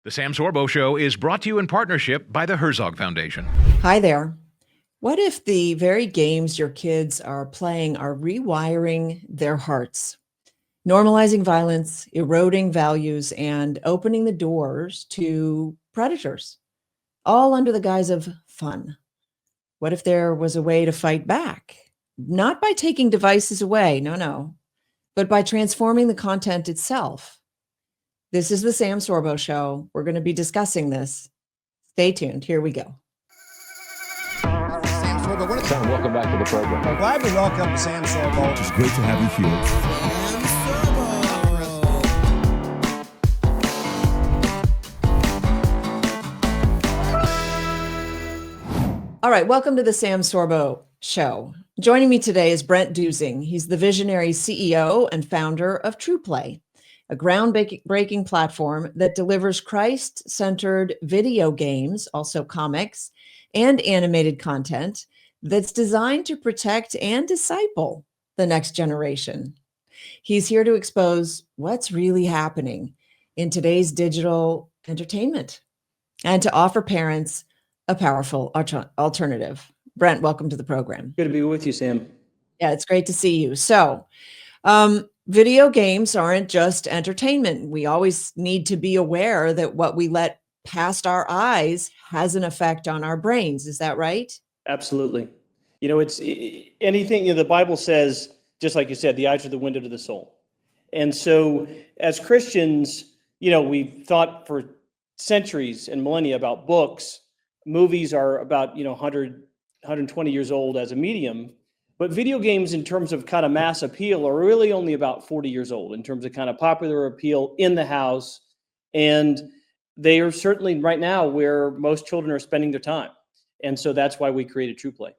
The Sam Sorbo Show is brought to you in partnership by the Herzog Foundation. Hi there. What if the very games your kids are playing are rewiring their hearts, normalizing violence, eroding values, and opening the doors to predators, all under the guise of fun? What if there was a way to fight back? Not by taking devices away, no, but by transforming the content itself. This is the Sam Sorbo Show. We're going to be discussing this. Stay tuned. Here we go. Sam Sorbo, welcome back to the program. We're glad to welcome Sam Sorbo. It's great to have you here. All right, welcome to the Sam Sorbo Show. Joining me today is Brent Dusing. He's the visionary CEO and founder of TruPlay, a groundbreaking platform that delivers Christ-centered video games, also comics, and animated content that's designed to protect and disciple the next generation. He's here to expose what's really happening in today's digital entertainment and to offer parents a powerful alternative. Brent, welcome to the program. Good to be with you, Sam. Yeah, it's great to see you. So, video games aren't just entertainment. We always need to be aware that what we let past our eyes has an effect on our brains. Is that right? Absolutely. You know, it's anything, the Bible says, just like you said, the eyes are the window to the soul. And so as Christians, we've thought for centuries and millennia about books. Movies are about, 100, 120 years old as a medium. But video games in terms of kind of mass appeal are really only about 40 years old in terms of kind of popular appeal in the house. And they are certainly right now where most children are spending their time. And so that's why we created TruPlay.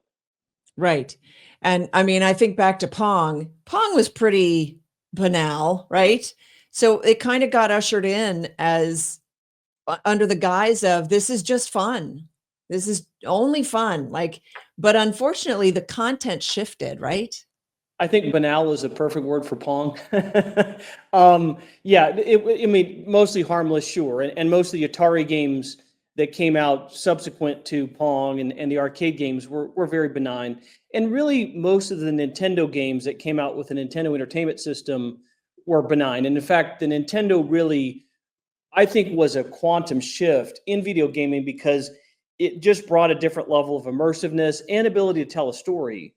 Right. And I mean, I think back to Pong. Pong was pretty banal, right? So it kind of got ushered in as under the guise of this is just fun. This is only fun. But unfortunately, the content shifted, right? I think banal is a perfect word for Pong. Mostly harmless, sure. And most of the Atari games that came out subsequent to Pong and the arcade games were very benign. And really, most of the Nintendo games that came out with the Nintendo Entertainment System were benign. And in fact, the Nintendo really, I think, was a quantum shift in video gaming because it just brought a different level of immersiveness and ability to tell a story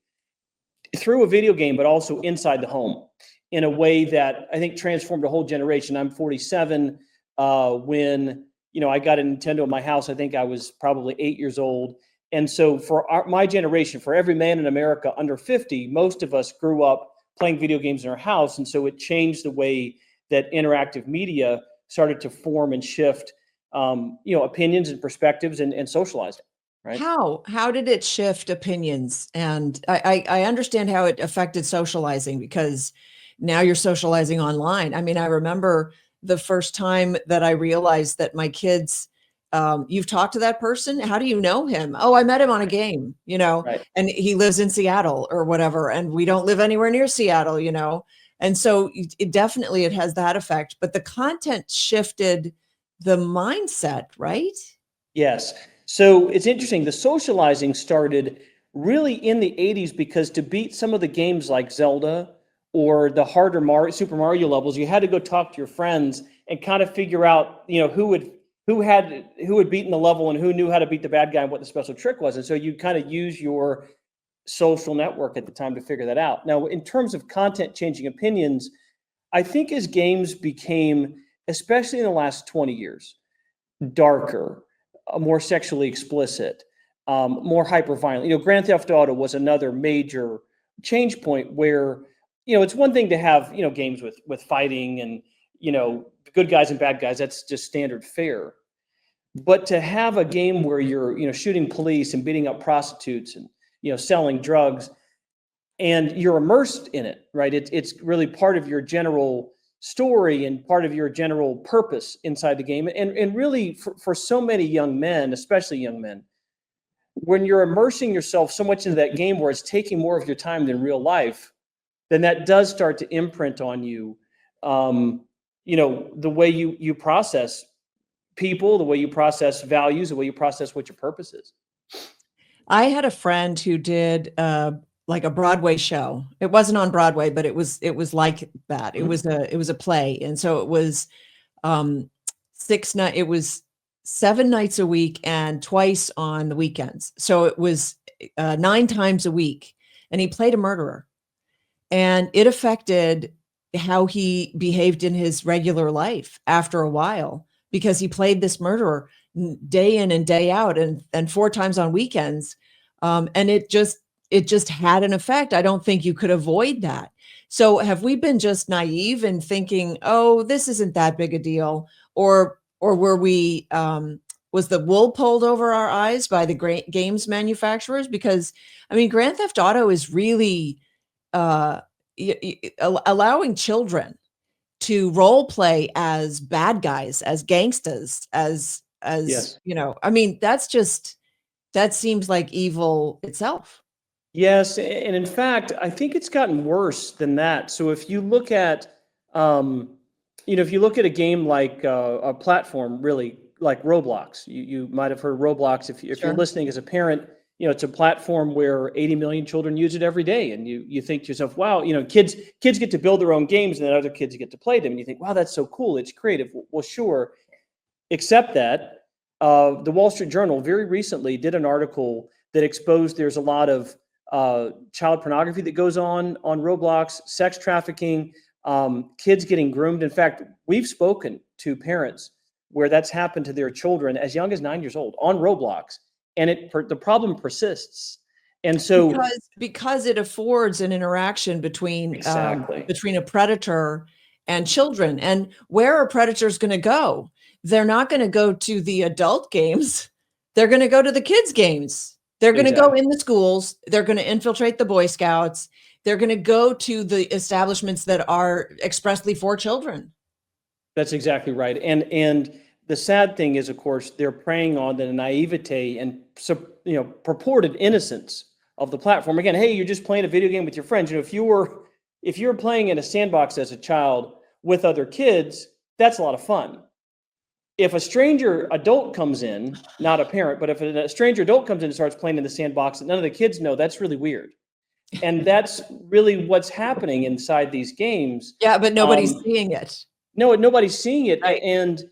through a video game, but also inside the home in a way that I think transformed a whole generation. I'm 47. When I got a Nintendo in my house, I think I was probably 8 years old. And so for my generation, for every man in America under 50, most of us grew up playing video games in our house. And so it changed the way that interactive media started to form and shift opinions and perspectives and socializing, right? How did it shift opinions? And I understand how it affected socializing because now you're socializing online. I mean, I remember the first time that I realized that my kids, you've talked to that person. How do you know him? Oh, I met him on a game, Right. and he lives in Seattle or whatever. And we don't live anywhere near Seattle, And so it has that effect, but the content shifted the mindset, right? Yes. So it's interesting. The socializing started really in the 80s because to beat some of the games like Zelda or the harder Super Mario levels, you had to go talk to your friends and kind of figure out, who had beaten the level and who knew how to beat the bad guy and what the special trick was. And so you kind of use your social network at the time to figure that out. Now, in terms of content changing opinions, I think as games became, especially in the last 20 years, darker, more sexually explicit, more hyper-violent. Grand Theft Auto was another major change point where, it's one thing to have, games with fighting and, good guys and bad guys. That's just standard fare. But to have a game where you're, shooting police and beating up prostitutes and, selling drugs, and you're immersed in it, right? It's really part of your general story and part of your general purpose inside the game. And really for so many young men, especially young men, when you're immersing yourself so much into that game where it's taking more of your time than real life, then that does start to imprint on you, the way you process people, the way you process values, the way you process what your purpose is. I had a friend who did like a Broadway show. It wasn't on Broadway, but it was like that. It was a play, and so it was um, it was 7 nights a week and twice on the weekends. So it was 9 times a week, and he played a murderer, and it affected how he behaved in his regular life after a while because he played this murderer day in and day out and 4 times on weekends. And it just had an effect. I don't think you could avoid that. So have we been just naive in thinking, oh, this isn't that big a deal? Or were we, was the wool pulled over our eyes by the games manufacturers? Because I mean, Grand Theft Auto is really allowing children to role play as bad guys, as gangsters, as Yes. I mean, that seems like evil itself. Yes, and in fact, I think it's gotten worse than that. So if you look at, if you look at a game like a platform, really like Roblox, you might have heard of Roblox. If you're Sure. listening as a parent, it's a platform where 80 million children use it every day, and you think to yourself, wow, kids get to build their own games, and then other kids get to play them, and you think, wow, that's so cool, it's creative. Well, sure, except that the Wall Street Journal very recently did an article that exposed there's a lot of child pornography that goes on Roblox, sex trafficking, kids getting groomed. In fact, we've spoken to parents where that's happened to their children as young as 9 years old on Roblox, and the problem persists. And so because it affords an interaction between Exactly. between a predator and children. And where are predators going to go? They're not going to go to the adult games. They're going to go to the kids' games. They're going to go in the schools. They're going to infiltrate the Boy Scouts. They're going to go to the establishments that are expressly for children. That's exactly right. And the sad thing is, of course, they're preying on the naivete and purported innocence of the platform. Again, hey, you're just playing a video game with your friends. If you were playing in a sandbox as a child with other kids, that's a lot of fun. If a stranger adult comes in, not a parent, but if a stranger adult comes in and starts playing in the sandbox that none of the kids know, that's really weird. And that's really what's happening inside these games. Yeah, but nobody's seeing it. No, nobody's seeing it. Right. And,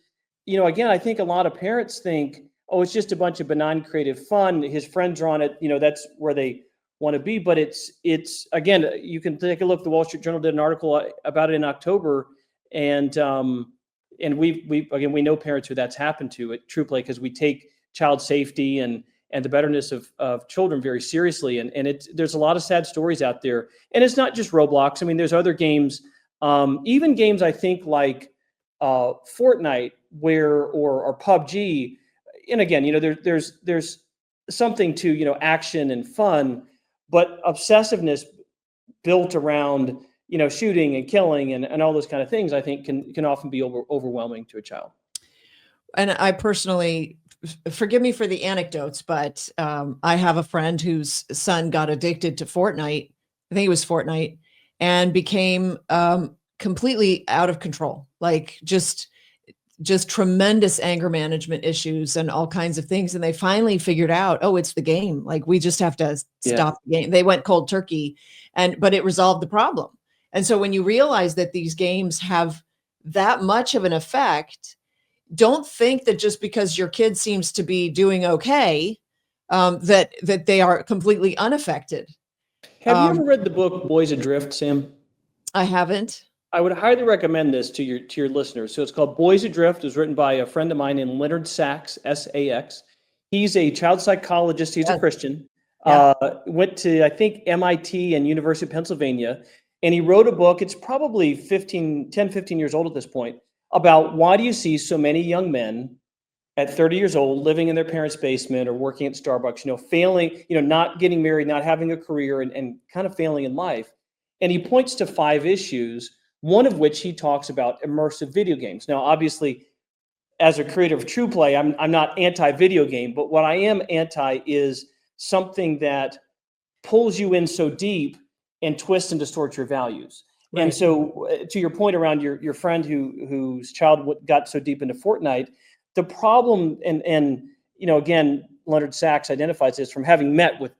again, I think a lot of parents think, oh, it's just a bunch of benign creative fun. His friends are on it. That's where they want to be. But it's again, you can take a look. The Wall Street Journal did an article about it in October. And we know parents who that's happened to at TruPlay, because we take child safety and the betterness of children very seriously. And there's a lot of sad stories out there. And it's not just Roblox. I mean, there's other games, even games I think like Fortnite or PUBG. And again, there's something to, action and fun, but obsessiveness built around shooting and killing and all those kind of things, I think can often be overwhelming to a child. And I personally, forgive me for the anecdotes, but I have a friend whose son got addicted to Fortnite. I think it was Fortnite, and became completely out of control, like just tremendous anger management issues and all kinds of things. And they finally figured out, oh, it's the game. Like, we just have to stop the game. They went cold turkey, but it resolved the problem. And so when you realize that these games have that much of an effect, don't think that just because your kid seems to be doing okay, that they are completely unaffected. Have you ever read the book Boys Adrift, Sam? I haven't. I would highly recommend this to your listeners. So it's called Boys Adrift. It was written by a friend of mine named Leonard Sachs, S-A-X. He's a child psychologist. He's a Christian. Yeah. Went to, I think, MIT and University of Pennsylvania. And he wrote a book. It's probably 10, 15 years old at this point, about why do you see so many young men at 30 years old living in their parents' basement or working at Starbucks, failing, not getting married, not having a career, and kind of failing in life. And he points to 5 issues, one of which he talks about immersive video games. Now, obviously, as a creator of TruPlay, I'm not anti-video game, but what I am anti is something that pulls you in so deep and twists and distorts your values. Right. And so to your point around your friend whose child got so deep into Fortnite, the problem, and again, Leonard Sachs identifies this from having met with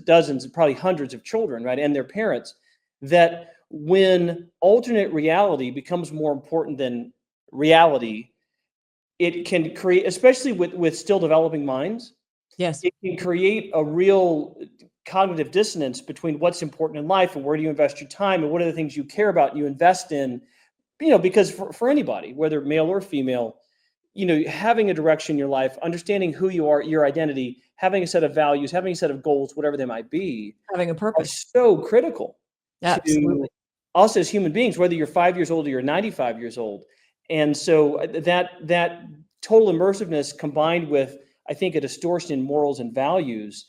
dozens, probably hundreds of children, right, and their parents, that when alternate reality becomes more important than reality, it can create, especially with still developing minds, Yes. it can create a real cognitive dissonance between what's important in life and where do you invest your time and what are the things you care about and you invest in, because for anybody, whether male or female, having a direction in your life, understanding who you are, your identity, having a set of values, having a set of goals, whatever they might be, Having a are purpose. so critical Absolutely. to us as human beings, whether you're 5 years old or you're 95 years old. And so that total immersiveness combined with, I think, a distortion in morals and values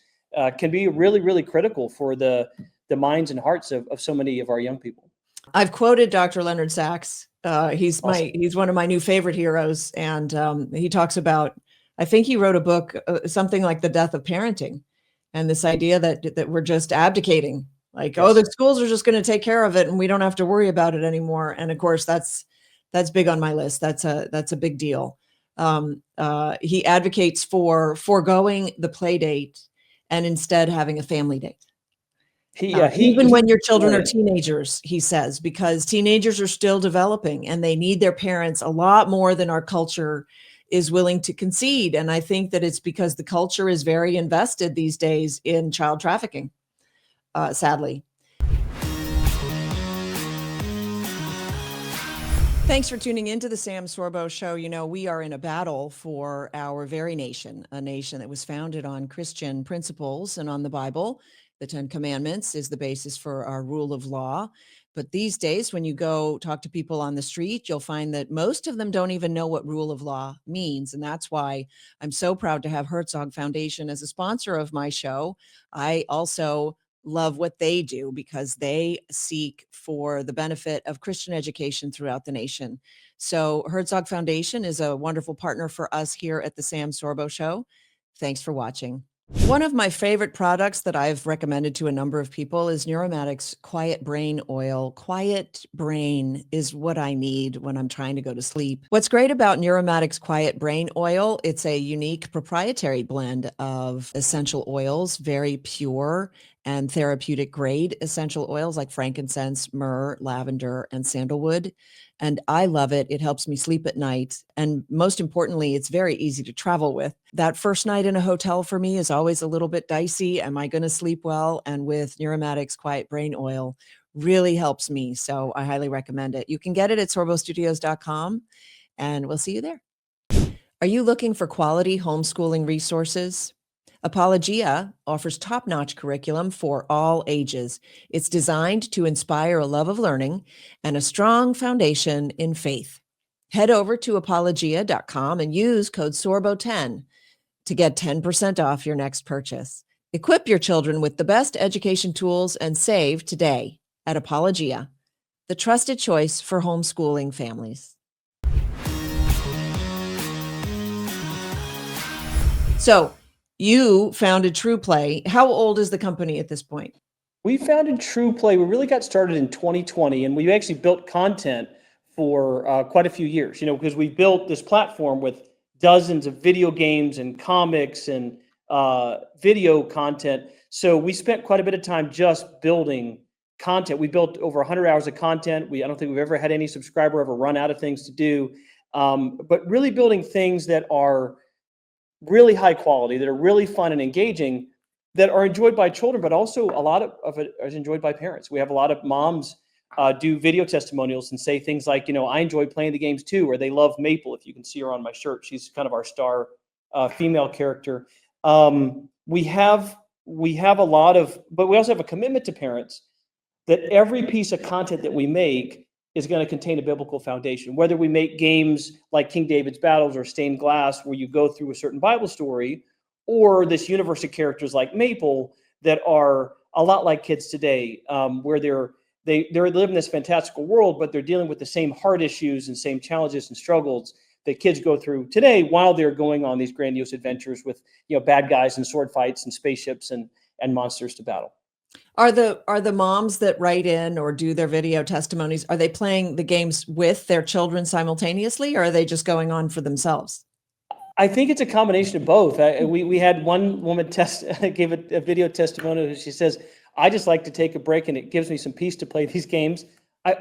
can be really, really critical for the minds and hearts of so many of our young people. I've quoted Dr. Leonard Sachs. He's Awesome. he's one of my new favorite heroes, and he talks about. I think he wrote a book, something like The Death of Parenting, and this idea that we're just abdicating, like, oh, Yes. the schools are just going to take care of it, and we don't have to worry about it anymore. And of course, that's big on my list. That's a big deal. He advocates for foregoing the play date and instead having a family date. Even when your children are teenagers, he says, because teenagers are still developing and they need their parents a lot more than our culture is willing to concede. And I think that it's because the culture is very invested these days in child trafficking, sadly. Thanks for tuning into the Sam Sorbo Show. We are in a battle for our very nation, a nation that was founded on Christian principles and on the Bible. The 10 Commandments is the basis for our rule of law. But these days, when you go talk to people on the street, you'll find that most of them don't even know what rule of law means. And that's why I'm so proud to have Herzog Foundation as a sponsor of my show. I also love what they do because they seek for the benefit of Christian education throughout the nation. So Herzog Foundation is a wonderful partner for us here at the Sam Sorbo Show. Thanks for watching. One of my favorite products that I've recommended to a number of people is Neuromatic's Quiet Brain Oil. Quiet brain is what I need when I'm trying to go to sleep. What's great about Neuromatic's Quiet Brain Oil, it's a unique proprietary blend of essential oils, very pure and therapeutic grade essential oils like frankincense, myrrh, lavender, and sandalwood. And I love it. It helps me sleep at night. And most importantly, it's very easy to travel with. That first night in a hotel for me is always a little bit dicey. Am I going to sleep well? And with Neuromatic's Quiet Brain Oil, really helps me. So I highly recommend it. You can get it at sorbostudios.com, and we'll see you there. Are you looking for quality homeschooling resources? Apologia offers top-notch curriculum for all ages. It's designed to inspire a love of learning and a strong foundation in faith. Head over to apologia.com and use code SORBO10 to get 10% off your next purchase. Equip your children with the best education tools and save today at Apologia, the trusted choice for homeschooling families. So, you founded TruPlay. How old is the company at this point? We founded TruPlay. We really got started in 2020, and we actually built content for quite a few years, because we built this platform with dozens of video games and comics and video content. So we spent quite a bit of time just building content. We built over 100 hours of content. I don't think we've ever had any subscriber ever run out of things to do, but really building things that are really high quality, that are really fun and engaging, that are enjoyed by children, but also a lot of it is enjoyed by parents. We have a lot of moms do video testimonials and say things like, I enjoy playing the games too, or they love Maple. If you can see her on my shirt, she's kind of our star female character. We have a lot of, but we also have a commitment to parents that every piece of content that we make is going to contain a biblical foundation. Whether we make games like King David's Battles or Stained Glass, where you go through a certain Bible story, or this universe of characters like Maple that are a lot like kids today, where they live in this fantastical world, but they're dealing with the same hard issues and same challenges and struggles that kids go through today while they're going on these grandiose adventures with bad guys and sword fights and spaceships and monsters to battle. Are the moms that write in or do their video testimonies, are they playing the games with their children simultaneously, or are they just going on for themselves? I think it's a combination of both. We had one woman gave a video testimonial. She says, "I just like to take a break, and it gives me some peace to play these games."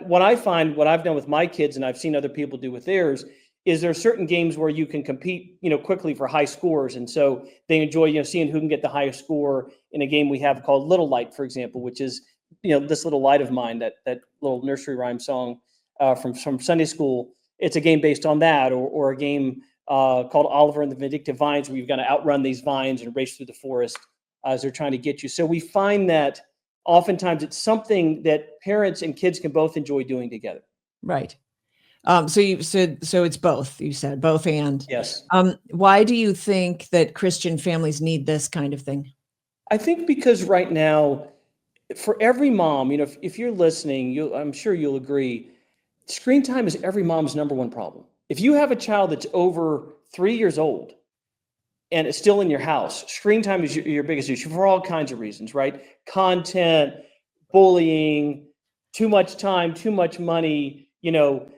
What I find, what I've done with my kids, and I've seen other people do with theirs, is there are certain games where you can compete, quickly for high scores, and so they enjoy, seeing who can get the highest score in a game we have called Little Light, for example, which is, this little light of mine, that little nursery rhyme song from Sunday school. It's a game based on that, or a game called Oliver and the Vindictive Vines, where you've got to outrun these vines and race through the forest as they're trying to get you. So we find that oftentimes it's something that parents and kids can both enjoy doing together. Right. So you said, so it's both, you said both and. Yes. Why do you think that Christian families need this kind of thing? I think because right now, for every mom, if you're listening, I'm sure you'll agree, screen time is every mom's number one problem. If you have a child that's over 3 years old and it's still in your house, screen time is your biggest issue for all kinds of reasons, right? Content, bullying, too much time, too much money,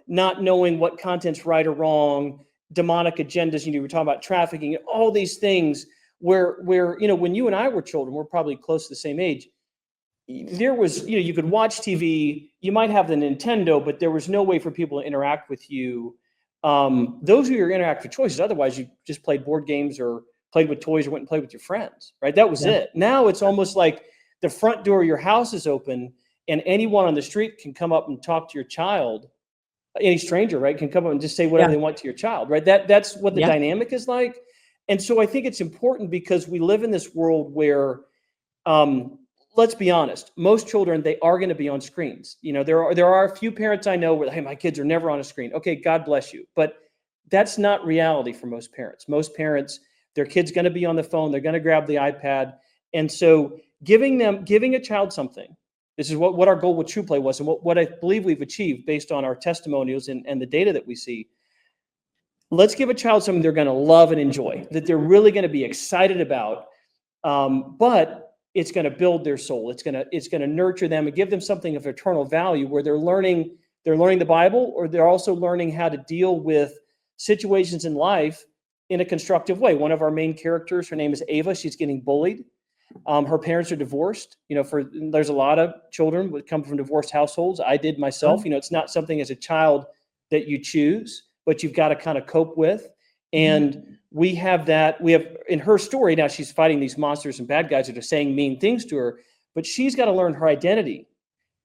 not knowing what content's right or wrong, demonic agendas, we were talking about trafficking, all these things where when you and I were children, we're probably close to the same age, there was, you could watch TV, you might have the Nintendo, but there was no way for people to interact with you. Those are your interactive choices. Otherwise, you just played board games or played with toys or went and played with your friends, right? That was it. Now it's almost like the front door of your house is open and anyone on the street can come up and talk to your child. Any stranger, right, can come up and just say whatever they want to your child, right? That's what the dynamic is like. And so I think it's important because we live in this world where, let's be honest, most children, they are going to be on screens. There are a few parents I know where, hey, my kids are never on a screen. Okay, God bless you. But that's not reality for most parents. Most parents, their kid's going to be on the phone. They're going to grab the iPad. And so giving a child something, this is what our goal with TruPlay was, and what I believe we've achieved based on our testimonials and the data that we see. Let's give a child something they're going to love and enjoy, that they're really going to be excited about, but it's going to build their soul. It's going to nurture them and give them something of eternal value, where they're learning the Bible, or they're also learning how to deal with situations in life in a constructive way. One of our main characters, her name is Ava. She's getting bullied. Her parents are divorced. There's a lot of children that come from divorced households. I did myself. It's not something as a child that you choose, but you've got to kind of cope with. And we have in her story, now she's fighting these monsters and bad guys that are saying mean things to her, but she's got to learn her identity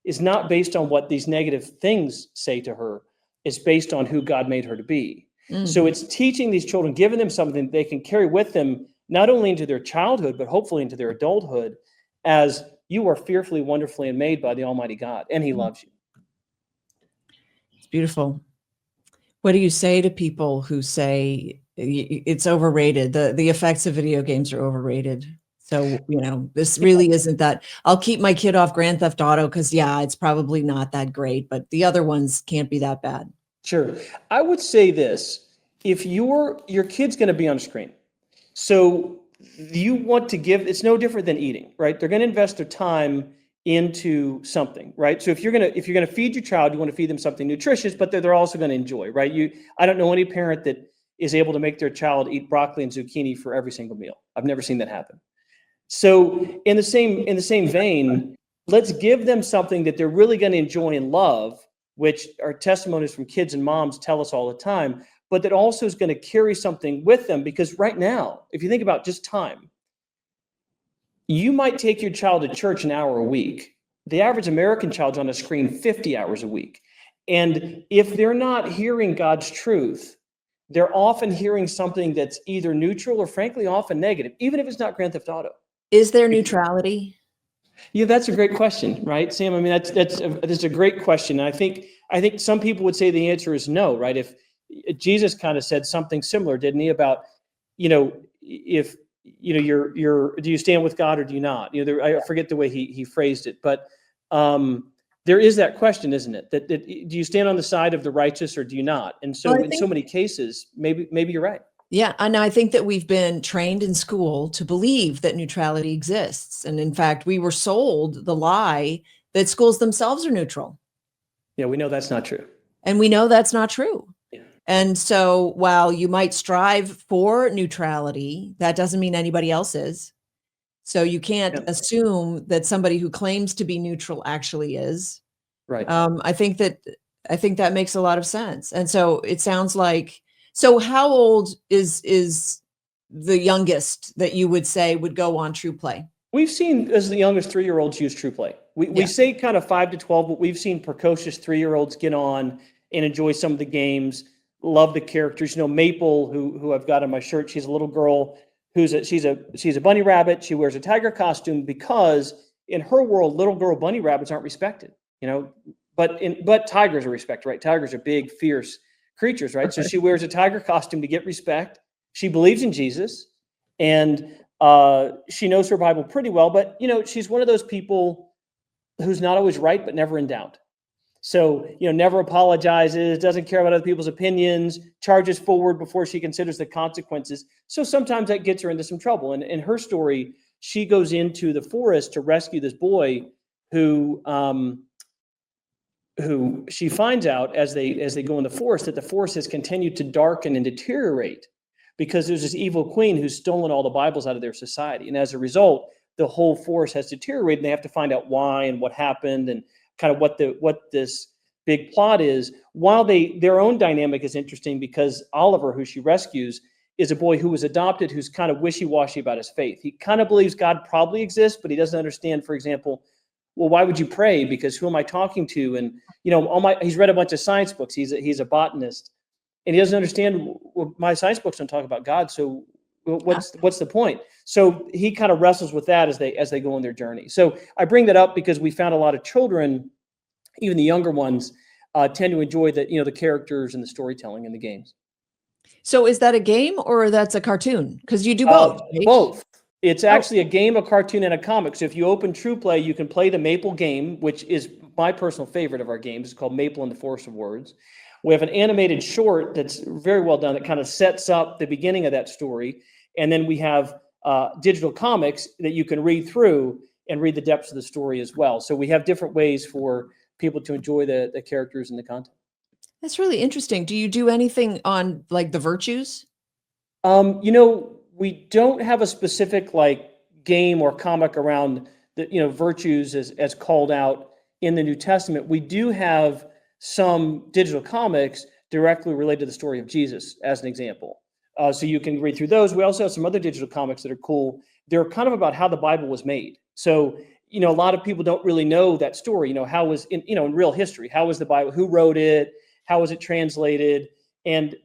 is not based on what these negative things say to her. It's based on who God made her to be. So it's teaching these children, giving them something they can carry with them, not only into their childhood, but hopefully into their adulthood, as you are fearfully, wonderfully made by the Almighty God, and He loves you. It's beautiful. What do you say to people who say it's overrated? The effects of video games are overrated. So, this really isn't that. I'll keep my kid off Grand Theft Auto because, it's probably not that great, but the other ones can't be that bad. Sure. I would say this. If your kid's going to be on a screen, so you want to give, it's no different than eating, right? They're going to invest their time into something, right? So if you're going to feed your child, you want to feed them something nutritious, but they're also going to enjoy, right? I don't know any parent that is able to make their child eat broccoli and zucchini for every single meal. I've never seen that happen. So in the same vein, let's give them something that they're really going to enjoy and love, which our testimonies from kids and moms tell us all the time, but that also is going to carry something with them. Because right now, if you think about just time, you might take your child to church an hour a week. The average American child's on a screen 50 hours a week. And if they're not hearing God's truth, they're often hearing something that's either neutral or frankly often negative, even if it's not Grand Theft Auto. Is there neutrality? Yeah, that's a great question, right, Sam? I mean, that's a great question. And I think some people would say the answer is no, right? If Jesus kind of said something similar, didn't he? About, if do you stand with God or do you not? I forget the way he phrased it, but there is that question, isn't it? That do you stand on the side of the righteous or do you not? And so in so many cases, maybe you're right. Yeah, and I think that we've been trained in school to believe that neutrality exists. And in fact, we were sold the lie that schools themselves are neutral. Yeah, we know that's not true. And we know that's not true. Yeah. And so while you might strive for neutrality, that doesn't mean anybody else is. So you can't Yeah. assume that somebody who claims to be neutral actually is. Right. I think that makes a lot of sense. And so it sounds like, so how old is the youngest that you would say would go on TruPlay? We've seen as the youngest 3-year-olds use TruPlay. We Yeah. say kind of 5 to 12, but we've seen precocious 3-year-olds get on and enjoy some of the games, love the characters. Maple, who I've got on my shirt, she's a little girl she's a bunny rabbit. She wears a tiger costume because in her world, little girl bunny rabbits aren't respected. But tigers are respected, right? Tigers are big, fierce creatures, right? So she wears a tiger costume to get respect. She believes in Jesus, and she knows her Bible pretty well. But she's one of those people who's not always right, but never in doubt. So never apologizes, doesn't care about other people's opinions, charges forward before she considers the consequences. So sometimes that gets her into some trouble. And in her story, she goes into the forest to rescue this boy who she finds out as they go in the forest that the forest has continued to darken and deteriorate because there's this evil queen who's stolen all the Bibles out of their society. And as a result, the whole forest has deteriorated, and they have to find out why and what happened and kind of what this big plot is. While their own dynamic is interesting because Oliver, who she rescues, is a boy who was adopted, who's kind of wishy-washy about his faith. He kind of believes God probably exists, but he doesn't understand, for example, well, why would you pray? Because who am I talking to? And he's read a bunch of science books. He's a botanist, and he doesn't understand. Well, my science books don't talk about God, so what's the point? So he kind of wrestles with that as they go on their journey. So I bring that up because we found a lot of children, even the younger ones, tend to enjoy the characters and the storytelling in the games. So is that a game or that's a cartoon? Because you do both. Right? Both. It's actually a game, a cartoon, and a comic. So if you open TruPlay, you can play the Maple game, which is my personal favorite of our games. It's called Maple and the Forest of Words. We have an animated short that's very well done that kind of sets up the beginning of that story. And then we have digital comics that you can read through and read the depths of the story as well. So we have different ways for people to enjoy the characters and the content. That's really interesting. Do you do anything on like the virtues? We don't have a specific game or comic around the virtues as called out in the New Testament. We do have some digital comics directly related to the story of Jesus, as an example. So you can read through those. We also have some other digital comics that are cool. They're kind of about how the Bible was made. So, a lot of people don't really know that story. How was in real history, how was the Bible, who wrote it, how was it translated? And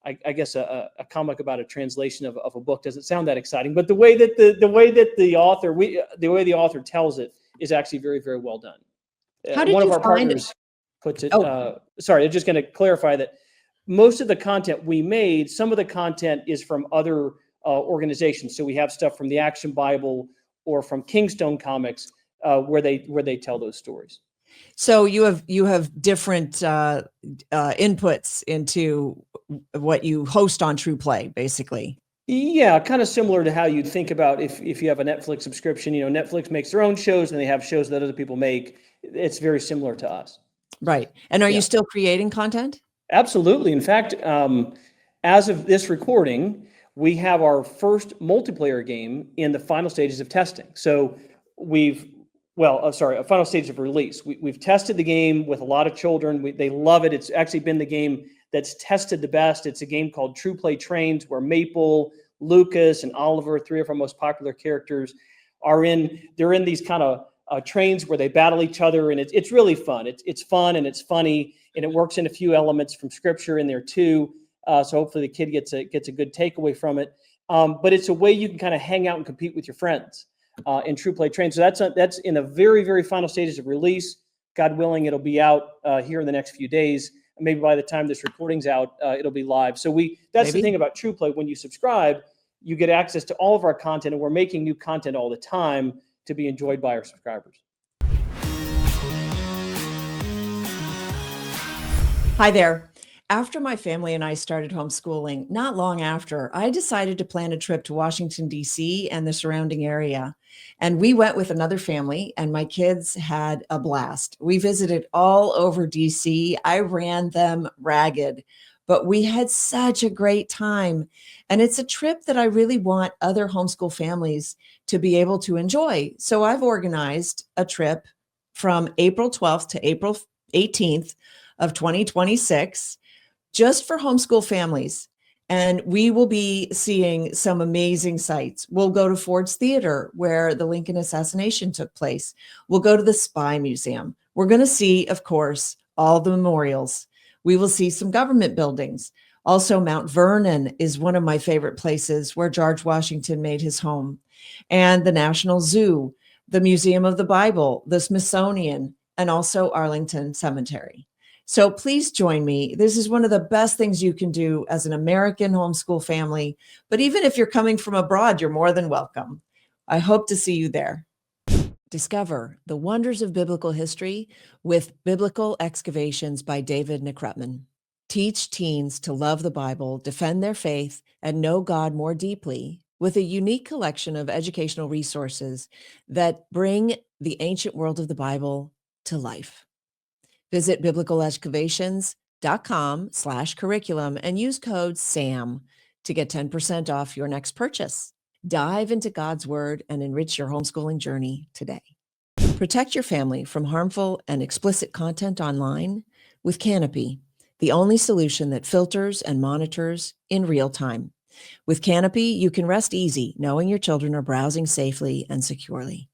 I guess a comic about a translation of a book doesn't sound that exciting, but the way that the author tells it is actually very, very well done. How did one you of our find partners puts it. Oh. Sorry, I'm just going to clarify that most of the content we made, some of the content is from other organizations. So we have stuff from the Action Bible or from Kingstone Comics where they tell those stories. So you have different inputs into what you host on TruPlay, basically. Yeah, kind of similar to how you'd think about if you have a Netflix subscription. Netflix makes their own shows and they have shows that other people make. It's very similar to us. Right. And are you still creating content? Absolutely. In fact, as of this recording, we have our first multiplayer game in the final stages of testing. So a final stage of release. We've tested the game with a lot of children. They love it. It's actually been the game that's tested the best. It's a game called TruPlay Trains, where Maple, Lucas, and Oliver, 3 of our most popular characters, they're in these kind of trains where they battle each other, and it's really fun. It's fun and it's funny, and it works in a few elements from scripture in there too. So hopefully the kid gets a good takeaway from it. But it's a way you can kind of hang out and compete with your friends in TruPlay Trains. So that's in the very, very final stages of release. God willing, it'll be out here in the next few days. Maybe by the time this recording's out, it'll be live. So that's the thing about TruPlay. When you subscribe, you get access to all of our content, and we're making new content all the time to be enjoyed by our subscribers. Hi there. After my family and I started homeschooling, not long after, I decided to plan a trip to Washington, D.C. and the surrounding area. And we went with another family, and my kids had a blast. We visited all over D.C. I ran them ragged, but we had such a great time. And it's a trip that I really want other homeschool families to be able to enjoy. So I've organized a trip from April 12th to April 18th of 2026 just for homeschool families. And we will be seeing some amazing sites. We'll go to Ford's Theater, where the Lincoln assassination took place. We'll go to the Spy Museum. We're going to see, of course, all the memorials. We will see some government buildings. Also, Mount Vernon is one of my favorite places where George Washington made his home. And the National Zoo, the Museum of the Bible, the Smithsonian, and also Arlington Cemetery. So please join me. This is one of the best things you can do as an American homeschool family. But even if you're coming from abroad, you're more than welcome. I hope to see you there. Discover the wonders of biblical history with Biblical Excavations by David Nekrutman. Teach teens to love the Bible, defend their faith, and know God more deeply with a unique collection of educational resources that bring the ancient world of the Bible to life. Visit biblicalexcavations.com/curriculum and use code SAM to get 10% off your next purchase. Dive into God's Word and enrich your homeschooling journey today. Protect your family from harmful and explicit content online with Canopy, the only solution that filters and monitors in real time. With Canopy, you can rest easy knowing your children are browsing safely and securely.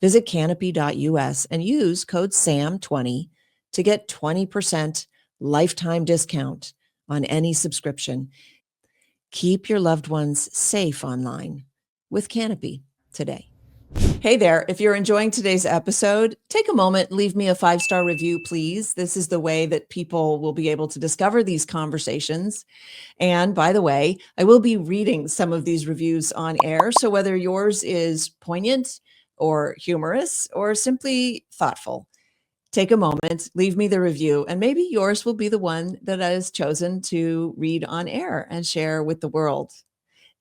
Visit canopy.us and use code SAM20 to get 20% lifetime discount on any subscription. Keep your loved ones safe online with Canopy today. Hey there, if you're enjoying today's episode, take a moment, leave me a 5-star review, please. This is the way that people will be able to discover these conversations. And by the way, I will be reading some of these reviews on air. So whether yours is poignant or humorous or simply thoughtful, take a moment, leave me the review, and maybe yours will be the one that is chosen to read on air and share with the world.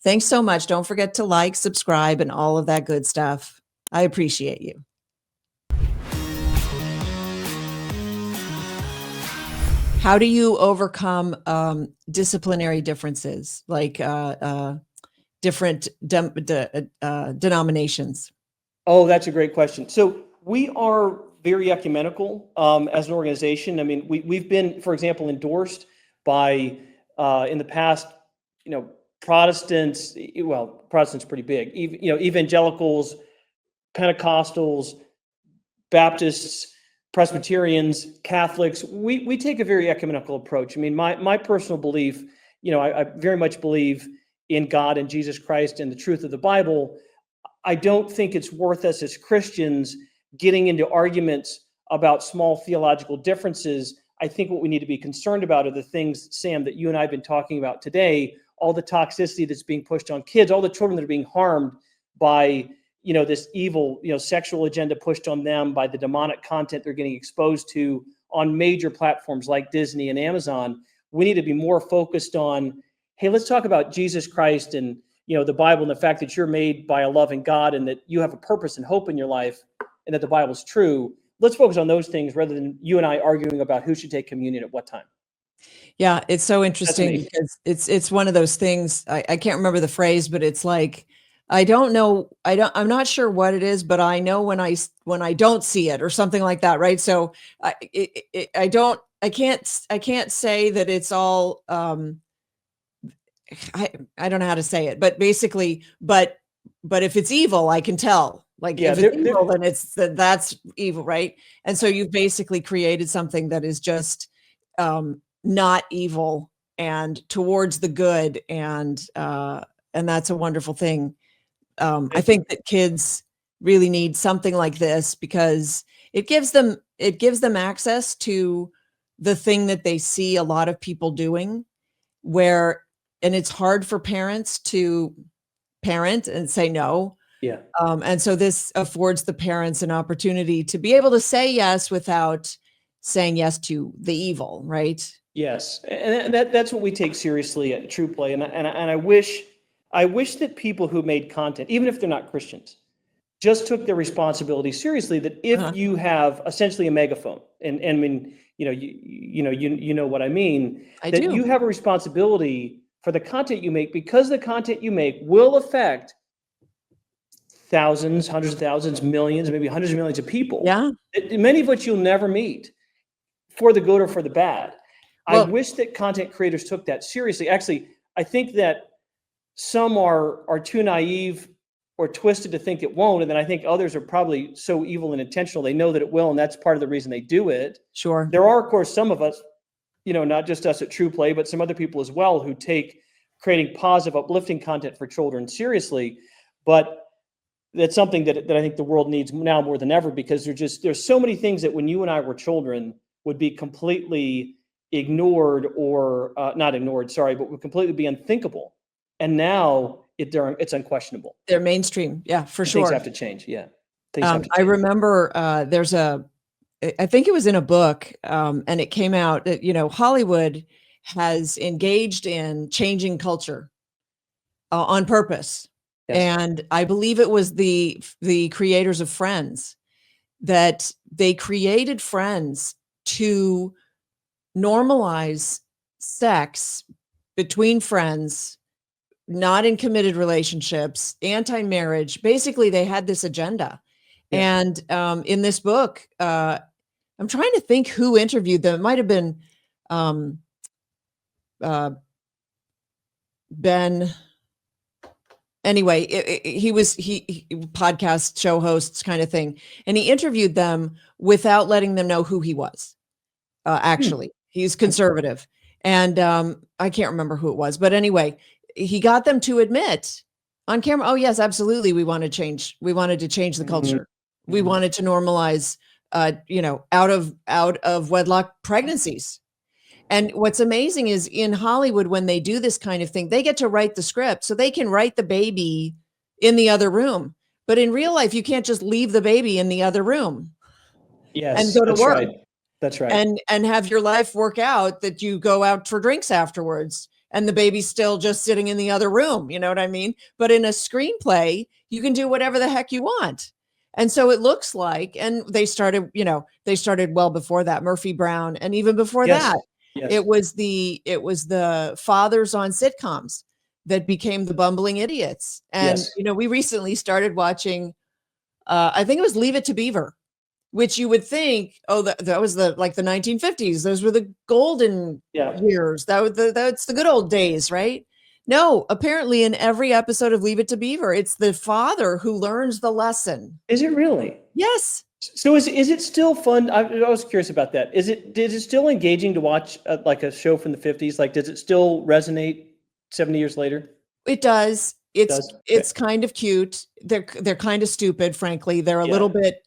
Thanks so much. Don't forget to like, subscribe, and all of that good stuff. I appreciate you. How do you overcome disciplinary differences, like different denominations? Oh, that's a great question. So we are very ecumenical as an organization. I mean, we've been, for example, endorsed by in the past, Protestants. Well, Protestants pretty big. Evangelicals, Pentecostals, Baptists, Presbyterians, Catholics. We take a very ecumenical approach. I mean, my personal belief, I very much believe in God and Jesus Christ and the truth of the Bible. I don't think it's worth us as Christians getting into arguments about small theological differences. I think what we need to be concerned about are the things, Sam, that you and I have been talking about today, all the toxicity that's being pushed on kids, all the children that are being harmed by, this evil, sexual agenda pushed on them, by the demonic content they're getting exposed to on major platforms like Disney and Amazon. We need to be more focused on, hey, let's talk about Jesus Christ and, the Bible, and the fact that you're made by a loving God and that you have a purpose and hope in your life and that the Bible's true. Let's focus on those things rather than you and I arguing about who should take communion at what time. Yeah, it's so interesting because it's one of those things. I can't remember the phrase, but it's like, I'm not sure what it is, but I know when I don't see it or something like that. Right. So I can't say that it's all, I don't know how to say it, but basically, but if it's evil, I can tell. Like, if it's evil, then that's evil, right? And so you've basically created something that is just not evil and towards the good, and that's a wonderful thing. I think that kids really need something like this because it gives them access to the thing that they see a lot of people doing, and it's hard for parents to parent and say no. Yeah. And so this affords the parents an opportunity to be able to say yes without saying yes to the evil, right? Yes, and that's what we take seriously at TruPlay, and I wish that people who made content, even if they're not Christians, just took their responsibility seriously. That if you have essentially a megaphone, and I mean, you know what I mean, I that do. you have a responsibility for the content you make, because the content you make will affect thousands, hundreds of thousands, millions, maybe hundreds of millions of people. Yeah. Many of which you'll never meet, for the good or for the bad. I Well, wish that content creators took that seriously. Actually, I think that some are too naive or twisted to think it won't, and then I think others are probably so evil and intentional they know that it will, and that's part of the reason they do it. sure. There are, of course, some of us, not just us at TruPlay, but some other people as well, who take creating positive, uplifting content for children seriously. But that's something that I think the world needs now more than ever, because there's so many things that when you and I were children would be completely ignored, or not ignored, sorry, but would completely be unthinkable. And now it's unquestionable. They're mainstream. Yeah, for Things sure. have to change. Yeah. Things have to I change. remember I think it was in a book, and it came out that, Hollywood has engaged in changing culture on purpose. Yes. And I believe it was the creators of Friends, that they created Friends to normalize sex between friends, not in committed relationships, anti-marriage. Basically, they had this agenda. Yeah. And in this book, I'm trying to think who interviewed them. It might have been Ben. Anyway, he podcast show hosts kind of thing, and he interviewed them without letting them know who he was. Actually, he's conservative, and I can't remember who it was, but anyway, he got them to admit on camera, "Oh yes, absolutely, we wanted to change the culture. We wanted to normalize, out of wedlock pregnancies." And what's amazing is in Hollywood, when they do this kind of thing, they get to write the script, so they can write the baby in the other room. But in real life, you can't just leave the baby in the other room Yes. and go to That's work. right. That's right. And have your life work out that you go out for drinks afterwards and the baby's still just sitting in the other room. You know what I mean? But in a screenplay, you can do whatever the heck you want. And so it looks like, and they started well before that, Murphy Brown, and even before Yes. that, Yes. it was the fathers on sitcoms that became the bumbling idiots. And, Yes. we recently started watching, I think it was Leave It to Beaver, which you would think, oh, that was the 1950s. Those were the golden years. That's the good old days, right? No, apparently in every episode of Leave It to Beaver, it's the father who learns the lesson. Is it really? Yes. So is it still fun? I was curious about that. Is it still engaging to watch like a show from the 50s? Like, does it still resonate 70 years later? It does. It's Okay. kind of cute. They're kind of stupid, frankly. They're a little bit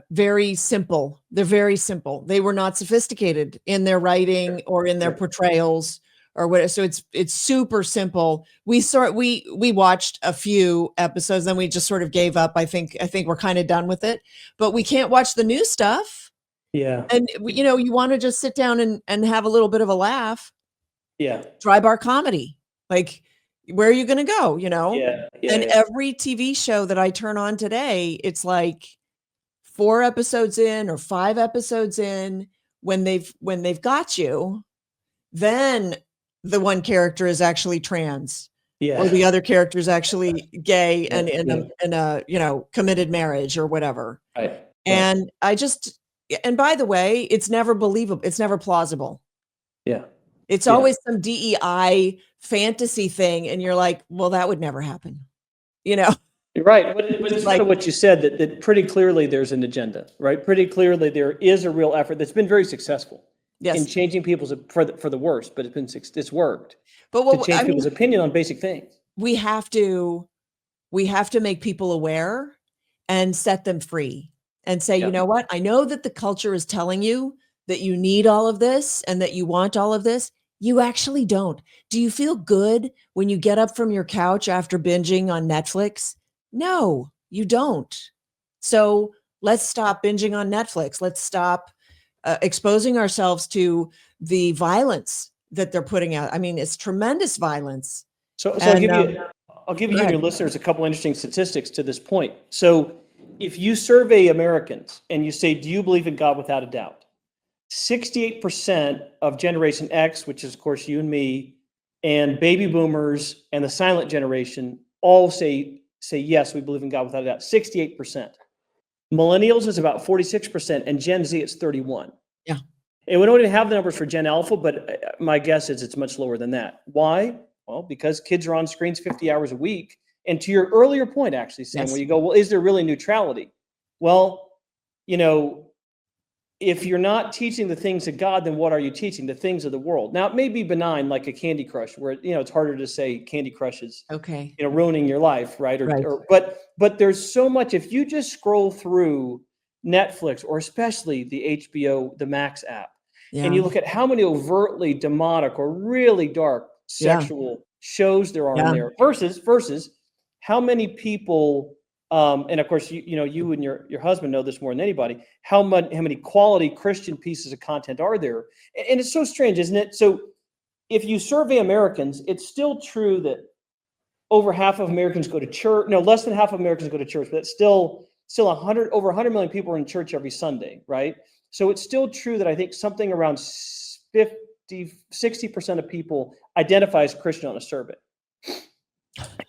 very simple. They're very simple. They were not sophisticated in their writing or in their portrayals or what. So it's super simple. We watched a few episodes, then we just sort of gave up. I think we're kind of done with it, but we can't watch the new stuff. Yeah. And you want to just sit down and have a little bit of a laugh. Yeah. Dry bar comedy. Like, where are you going to go? Yeah. And every TV show that I turn on today, it's like 4 episodes in or 5 episodes in, when they've got you, then the one character is actually trans, or the other character is actually gay and in a committed marriage or whatever. Right. And and by the way, it's never believable. It's never plausible. Yeah. It's always some DEI fantasy thing, and you're like, well, that would never happen. You're right. But it's kind of what you said, that pretty clearly there's an agenda, right? Pretty clearly there is a real effort that's been very successful in changing people's for the worse, but it's worked. But to change people's opinion on basic things. We have to make people aware and set them free and say, you know what? I know that the culture is telling you that you need all of this and that you want all of this. You actually don't. Do you feel good when you get up from your couch after binging on Netflix? No, you don't. So Let's stop binging on Netflix. Let's stop exposing ourselves to the violence that they're putting out. I mean, it's tremendous violence. So And I'll give go you and ahead. your listeners a couple interesting statistics to this point. So if you survey Americans and you say, do you believe in God without a doubt? 68% of Generation X, which is of course you and me, and baby boomers and the silent generation all say yes, we believe in God without a doubt. 68%. Millennials is about 46%, and Gen Z it's 31. Yeah. And we don't even have the numbers for Gen Alpha, but my guess is it's much lower than that. Why? Well, because kids are on screens 50 hours a week. And to your earlier point, actually, Sam, Yes. where you go, well, is there really neutrality? Well, if you're not teaching the things of God, then what are you teaching? The things of the world. Now, it may be benign, like a Candy Crush, where it's harder to say Candy Crush is Okay. ruining your life, right? Right. But there's so much. If you just scroll through Netflix, or especially the HBO, the Max app, and you look at how many overtly demonic or really dark sexual shows there are in there, versus how many people. And of course, you and your husband know this more than anybody. How many quality Christian pieces of content are there? And it's so strange, isn't it? So if you survey Americans, it's still true that over half of Americans go to church. No, less than half of Americans go to church, but it's still over 100 million people are in church every Sunday, right? So it's still true that I think something around 60% of people identify as Christian on a survey.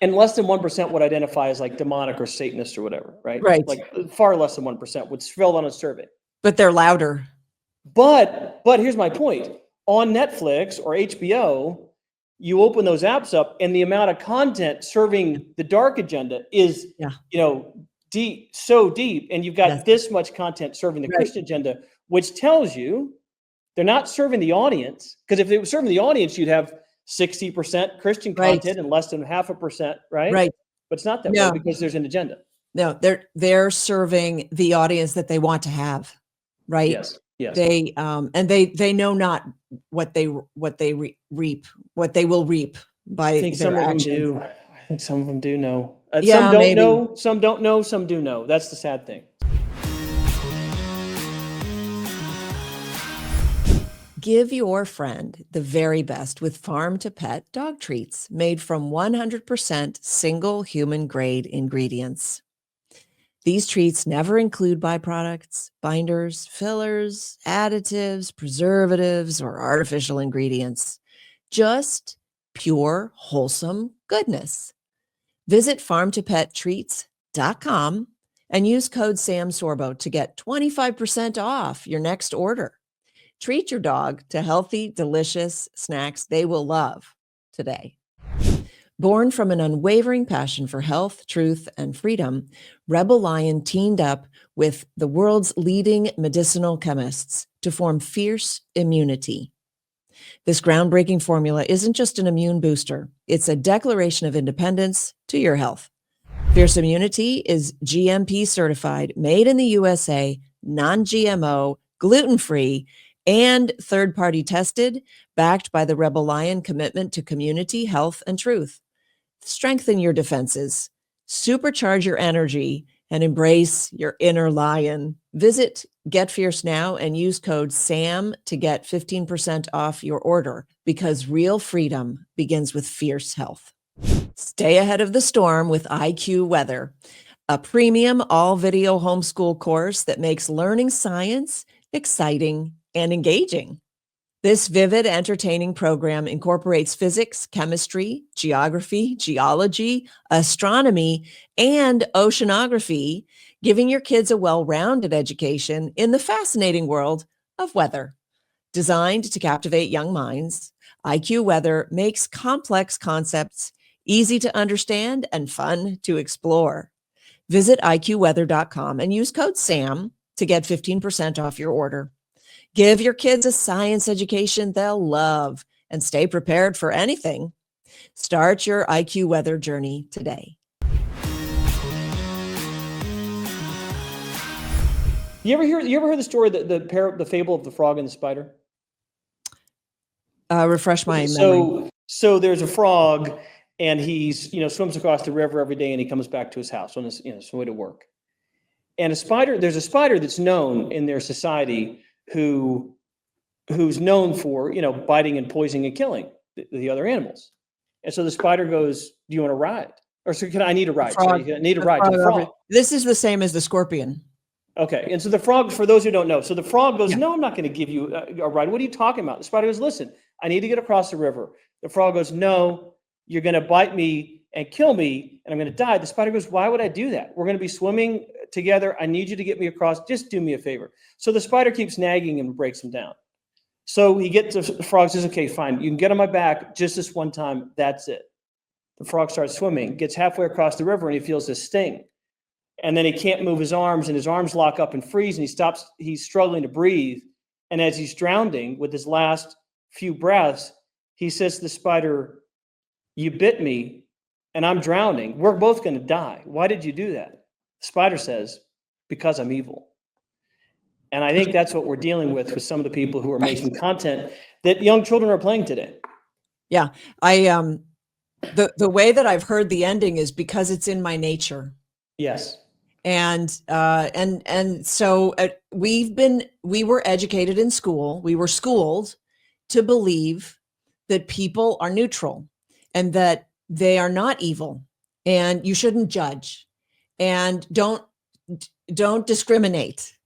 And less than 1% would identify as like demonic or Satanist or whatever, right? Right. Like far less than 1% would fill on a survey. But they're louder. But here's my point. On Netflix or HBO, you open those apps up and the amount of content serving the dark agenda is, deep, so deep. And you've got this much content serving the Christian agenda, which tells you they're not serving the audience. Because if they were serving the audience, you'd have 60% Christian content and less than 0.5%, right? Right. But it's not that way because there's an agenda. No, they're serving the audience that they want to have, right? Yes. They and they know not what they will reap by their actions. I think some of them do know. Yeah, some don't maybe. know. Some don't know. Some do know. That's the sad thing. Give your friend the very best with farm to pet dog treats made from 100% single human grade ingredients. These treats never include byproducts, binders, fillers, additives, preservatives, or artificial ingredients. Just pure, wholesome goodness. Visit farmtopettreats.com and use code SAMSORBO to get 25% off your next order. Treat your dog to healthy, delicious snacks they will love today. Born from an unwavering passion for health, truth, and freedom, Rebel Lion teamed up with the world's leading medicinal chemists to form Fierce Immunity. This groundbreaking formula isn't just an immune booster, it's a declaration of independence to your health. Fierce Immunity is GMP certified, made in the USA, non-GMO, gluten-free, and third-party tested, backed by the Rebel Lion commitment to community, health, and truth. Strengthen your defenses, supercharge your energy, and embrace your inner lion. Visit Get Fierce now and use code SAM to get 15% off your order, because real freedom begins with fierce health. Stay ahead of the storm with IQ Weather, a premium all-video homeschool course that makes learning science exciting and engaging. This vivid, entertaining program incorporates physics, chemistry, geography, geology, astronomy, and oceanography, giving your kids a well-rounded education in the fascinating world of weather. Designed to captivate young minds, IQ Weather makes complex concepts easy to understand and fun to explore. Visit iqweather.com and use code SAM to get 15% off your order. Give your kids a science education they'll love and stay prepared for anything. Start your IQ Weather journey today. You ever hear the story, the fable of the frog and the spider? Refresh my memory. So there's a frog, and he's swims across the river every day, and he comes back to his house on his way to work. And there's a spider that's known in their society who's known for, biting and poisoning and killing the other animals. And so the spider goes, "Do you want to ride?" Or so I need a ride. Frog. Sorry, I need a ride to the frog. This is the same as the scorpion. Okay. And so the frog, for those who don't know, so the frog goes, Yeah. "No, I'm not going to give you a ride. What are you talking about?" The spider goes, "Listen, I need to get across the river." The frog goes, "No, you're going to bite me and kill me, and I'm going to die." The spider goes, "Why would I do that? We're going to be swimming together. I need you to get me across. Just do me a favor." So the spider keeps nagging him and breaks him down. So he gets the frog, says, "Okay, fine. You can get on my back just this one time. That's it." The frog starts swimming, gets halfway across the river, and he feels this sting. And then he can't move his arms, and his arms lock up and freeze, and he stops. He's struggling to breathe. And as he's drowning with his last few breaths, he says to the spider, "You bit me, and I'm drowning. We're both going to die. Why did you do that?" The spider says, "Because I'm evil." And I think that's what we're dealing with some of the people who are making content that young children are playing today. Yeah. The way that I've heard the ending is because it's in my nature. Yes. And so we were educated in school. We were schooled to believe that people are neutral and that they are not evil, and you shouldn't judge, and don't discriminate.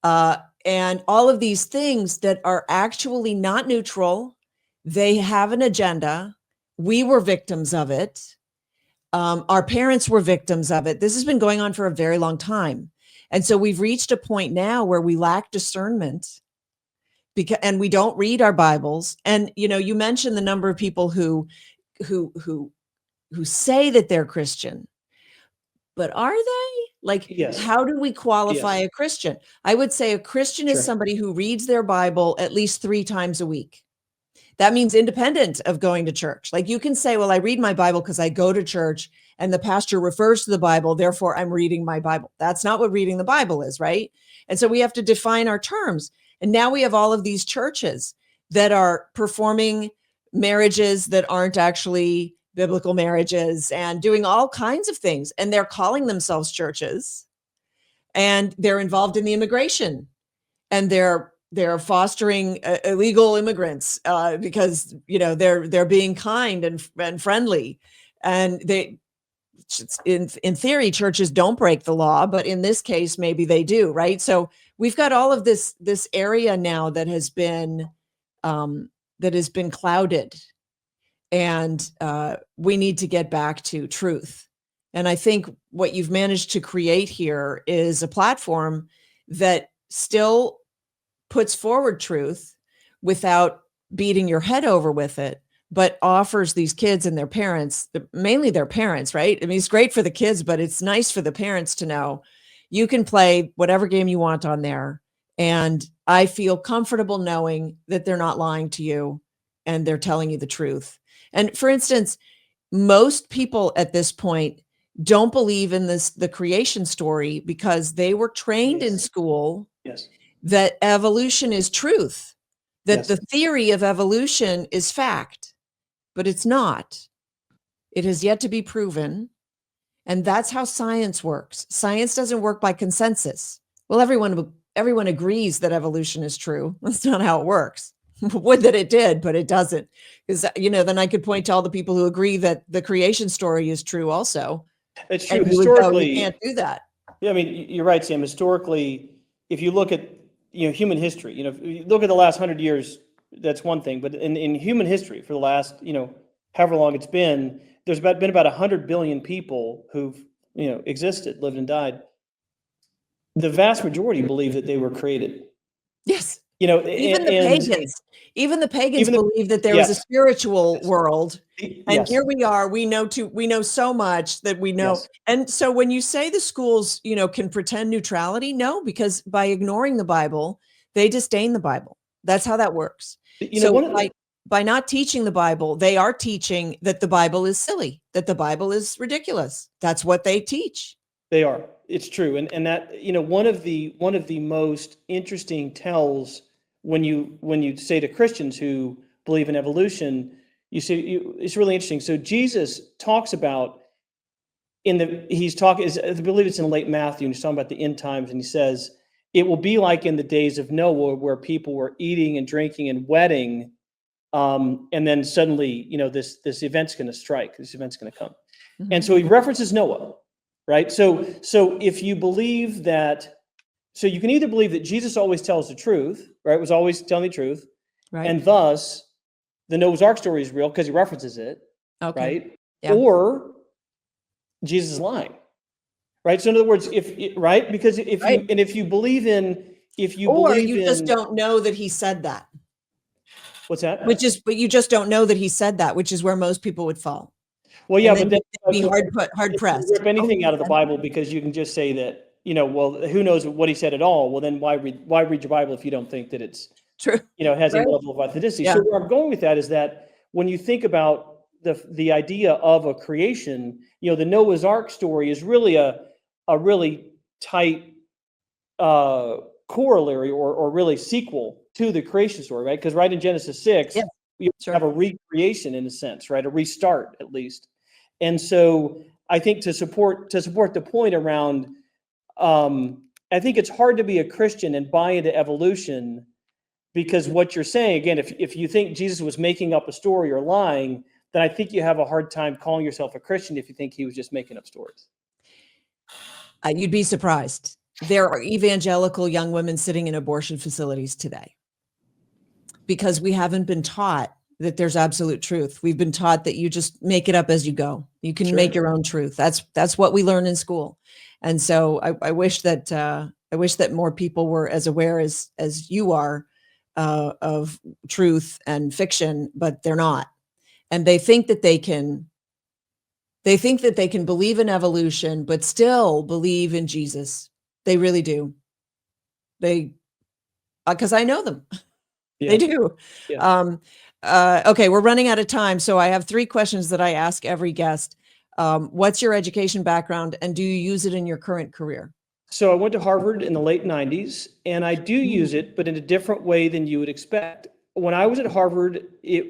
And all of these things that are actually not neutral. They have an agenda. We were victims of it. Our parents were victims of it. This has been going on for a very long time. And so we've reached a point now where we lack discernment and we don't read our Bibles. And, you mentioned the number of people who say that they're Christian, but are they? Like, Yes. How do we qualify a Christian? I would say a Christian is somebody who reads their Bible at least 3 times a week. That means independent of going to church. Like, you can say, well, I read my Bible because I go to church and the pastor refers to the Bible, therefore I'm reading my Bible. That's not what reading the Bible is, right? And so we have to define our terms. And now we have all of these churches that are performing marriages that aren't actually biblical marriages and doing all kinds of things. And they're calling themselves churches, and they're involved in the immigration, and they're fostering illegal immigrants because they're being kind and friendly, and in theory churches don't break the law, but in this case maybe they do, right? So we've got all of this area now that has been clouded, and we need to get back to truth. And I think what you've managed to create here is a platform that still puts forward truth without beating your head over with it, but offers these kids and their parents, mainly their parents, right? I mean, it's great for the kids, but it's nice for the parents to know you can play whatever game you want on there. And I feel comfortable knowing that they're not lying to you and they're telling you the truth. And for instance, most people at this point don't believe in the creation story because they were trained in school that evolution is truth, that the theory of evolution is fact, but it's not. It has yet to be proven. And that's how science works. Science doesn't work by consensus. Well, everyone agrees that evolution is true. That's not how it works. Would that it did, but it doesn't. Because, then I could point to all the people who agree that the creation story is true also. It's true. And Historically, you can't do that. Yeah, I mean, you're right, Sam. Historically, if you look at human history, if you look at the last 100 years, that's one thing. But in human history, for the last however long it's been, there's been about 100 billion people who've existed, lived, and died. The vast majority believe that they were created. Yes. Even the pagans believe that there is a spiritual world. And here we are, we know so much that we know. Yes. And so when you say the schools, can pretend neutrality, no, because by ignoring the Bible, they disdain the Bible. That's how that works. By not teaching the Bible, they are teaching that the Bible is silly, that the Bible is ridiculous. That's what they teach. They are. It's true. And that, one of the most interesting tells when you say to Christians who believe in evolution, it's really interesting. So Jesus talks about he's talking, I believe it's in late Matthew, and he's talking about the end times, and he says, it will be like in the days of Noah, where people were eating and drinking and wedding, and then suddenly, this event's going to strike, this event's going to come. Mm-hmm. And so he references Noah, right? So if you believe that, so you can either believe that Jesus always tells the truth, right? Was always telling the truth, Right. and thus the Noah's Ark story is real because he references it, Okay. right? Yeah. Or Jesus is lying, right? So in other words, right? Because if you believe in, just don't know that he said that. What's that? But you just don't know that he said that, which is where most people would fall. Well, yeah, but then be hard pressed. Rip anything out of the Bible, because you can just say that, well, who knows what he said at all? Well, then why read your Bible if you don't think that it's true? Has Right. a level of authenticity. Yeah. So where I'm going with that is that when you think about the idea of a creation, the Noah's Ark story is really a really tight corollary or really sequel to the creation story, right? Because right in Genesis 6, Yeah. you have a recreation in a sense, right? A restart at least. And so I think to support the point around, I think it's hard to be a Christian and buy into evolution, because what you're saying, again, if you think Jesus was making up a story or lying, then I think you have a hard time calling yourself a Christian if you think he was just making up stories. You'd be surprised. There are evangelical young women sitting in abortion facilities today because we haven't been taught that there's absolute truth. We've been taught that you just make it up as you go. You can make your own truth. That's what we learn in school. And so I wish that more people were as aware as you are of truth and fiction, but they're not. And they think that they can believe in evolution, but still believe in Jesus. They really do. Because I know them. Yeah. They do. Yeah. Okay, we're running out of time. So I have 3 questions that I ask every guest. What's your education background, and do you use it in your current career? So I went to Harvard in the late 90s, and I do use it, but in a different way than you would expect. When I was at Harvard,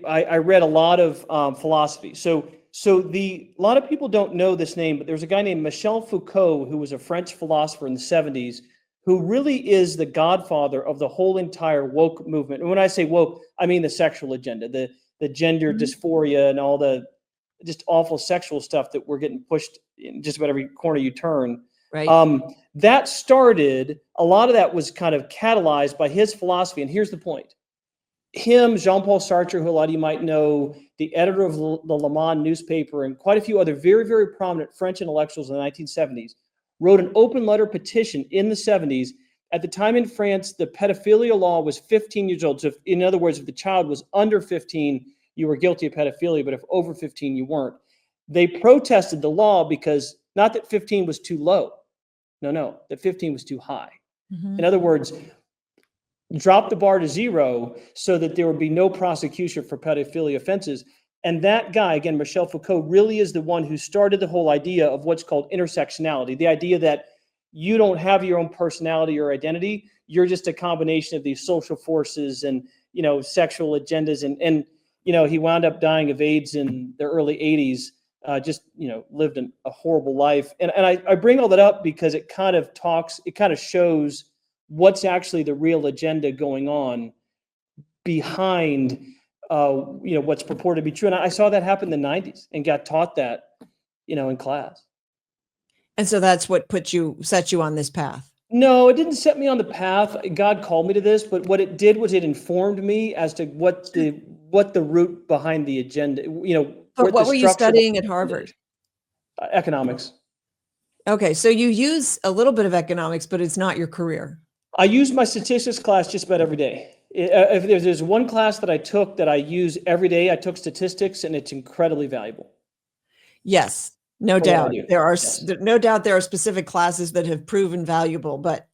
I read a lot of philosophy. So a lot of people don't know this name, but there's a guy named Michel Foucault, who was a French philosopher in the 70s, who really is the godfather of the whole entire woke movement. And when I say woke, I mean the sexual agenda, the gender dysphoria and all the just awful sexual stuff that we're getting pushed in just about every corner you turn. Right. That started, a lot of that was kind of catalyzed by his philosophy. And here's the point. Him, Jean-Paul Sartre, who a lot of you might know, the editor of the Le Monde newspaper, and quite a few other very, very prominent French intellectuals in the 1970s, wrote an open letter petition in the 70s. At the time in France, the pedophilia law was 15 years old. So in other words, if the child was under 15, you were guilty of pedophilia, but if over 15, you weren't. They protested the law because not that 15 was too low. No, that 15 was too high. Mm-hmm. In other words, drop the bar to 0 so that there would be no prosecution for pedophilia offenses. And that guy, again, Michel Foucault, really is the one who started the whole idea of what's called intersectionality, the idea that you don't have your own personality or identity. You're just a combination of these social forces and, sexual agendas. And he wound up dying of AIDS in the early 80s, lived a horrible life. And I bring all that up because it kind of shows what's actually the real agenda going on behind what's purported to be true. And I saw that happen in the 90s and got taught that, in class. And so that's what set you on this path. No, it didn't set me on the path. God called me to this, but what it did was it informed me as to what the root behind the agenda, But what were you studying at Harvard? Economics. Okay, so you use a little bit of economics, but it's not your career. I use my statistics class just about every day. If there's one class that I took that I use every day, I took statistics, and it's incredibly valuable. Yes, no doubt. There are no doubt there are specific classes that have proven valuable, but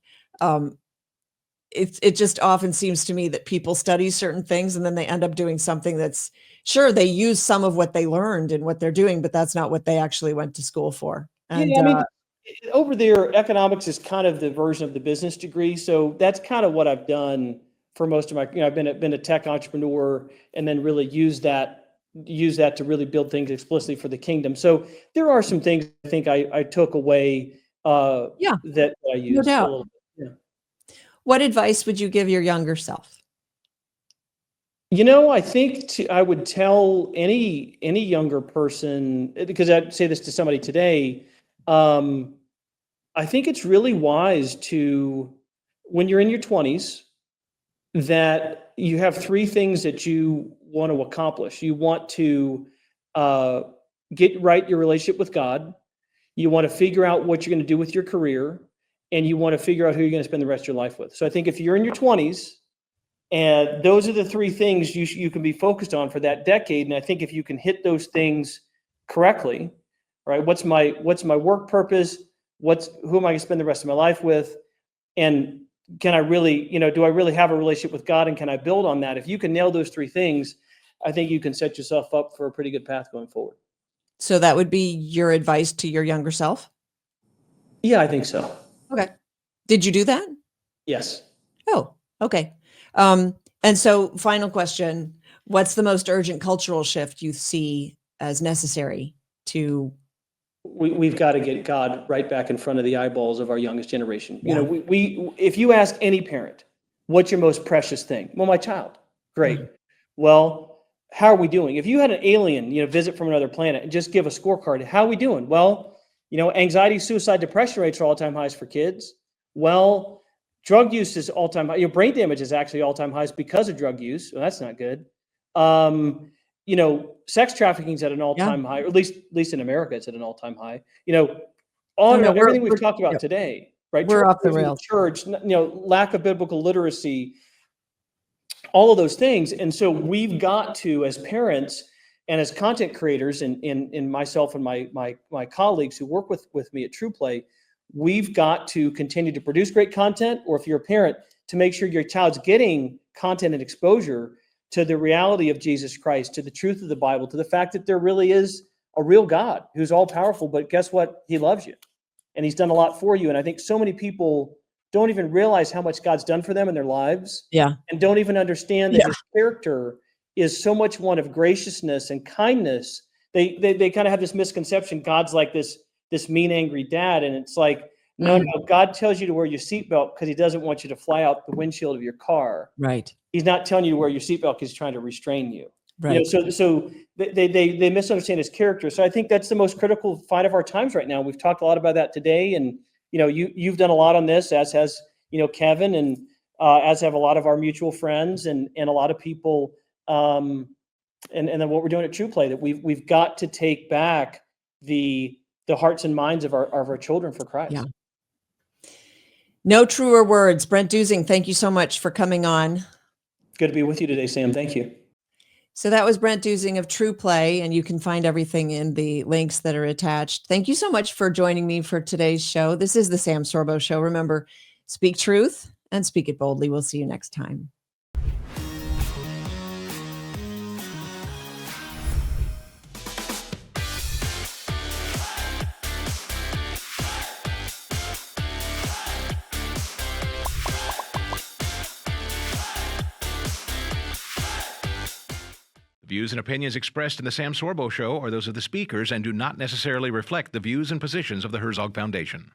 it just often seems to me that people study certain things and then they end up doing something that's, sure, they use some of what they learned in what they're doing, but that's not what they actually went to school for. And over there, economics is kind of the version of the business degree. So that's kind of what I've done for most of my, I've been a tech entrepreneur and then really used that use that to really build things explicitly for the kingdom. So there are some things I think I took away Yeah, that I no use a doubt. little bit. Yeah. What advice would you give your younger self? I think I would tell any younger person, because I'd say this to somebody today. I think it's really wise to, when you're in your 20s, that you have three things that you want to accomplish. You want to uh, get right your relationship with God. You want to figure out what you're going to do with your career, and you want to figure out who you're going to spend the rest of your life with. So I think if you're in your 20s, and those are the three things you can be focused on for that decade. And I think if you can hit those things correctly, right? What's my work purpose? Who am I going to spend the rest of my life with? And can I really, do I really have a relationship with God, and can I build on that? If you can nail those three things, I think you can set yourself up for a pretty good path going forward. So that would be your advice to your younger self? Yeah, I think so. Okay. Did you do that? Yes. Oh, okay. And so final question, what's the most urgent cultural shift you see as necessary to? We've got to get God right back in front of the eyeballs of our youngest generation. Yeah. If you ask any parent, what's your most precious thing? Well, my child. Great. Well, how are we doing? If you had an alien, visit from another planet and just give a scorecard, how are we doing? Well, anxiety, suicide, depression rates are all-time highs for kids. Well, drug use is all-time high. Brain damage is actually all-time highs because of drug use. Well, that's not good. Sex trafficking is at an all-time high, or at least in America, it's at an all-time high. Everything we've talked about today, right? We're off the rails. Church, lack of biblical literacy, all of those things. And so we've got to, as parents and as content creators, and myself and my colleagues who work with me at TruPlay, we've got to continue to produce great content, or if you're a parent, to make sure your child's getting content and exposure to the reality of Jesus Christ, to the truth of the Bible, to the fact that there really is a real God who's all powerful, but guess what? He loves you and he's done a lot for you. And I think so many people don't even realize how much God's done for them in their lives. Yeah. And don't even understand that his character is so much one of graciousness and kindness. They kind of have this misconception. God's like this mean, angry dad. And it's like, no, God tells you to wear your seatbelt because he doesn't want you to fly out the windshield of your car. Right. He's not telling you to wear your seatbelt because he's trying to restrain you. Right. So they misunderstand his character. So I think that's the most critical fight of our times right now. We've talked a lot about that today, and you've done a lot on this, as has Kevin, and as have a lot of our mutual friends and a lot of people, and then what we're doing at TruPlay, that we've got to take back the hearts and minds of our children for Christ. Yeah. No truer words. Brent Dusing, thank you so much for coming on. Good to be with you today, Sam. Thank you. So that was Brent Dusing of TruPlay, and you can find everything in the links that are attached. Thank you so much for joining me for today's show. This is the Sam Sorbo Show. Remember, speak truth and speak it boldly. We'll see you next time. The views and opinions expressed in the Sam Sorbo Show are those of the speakers and do not necessarily reflect the views and positions of the Herzog Foundation.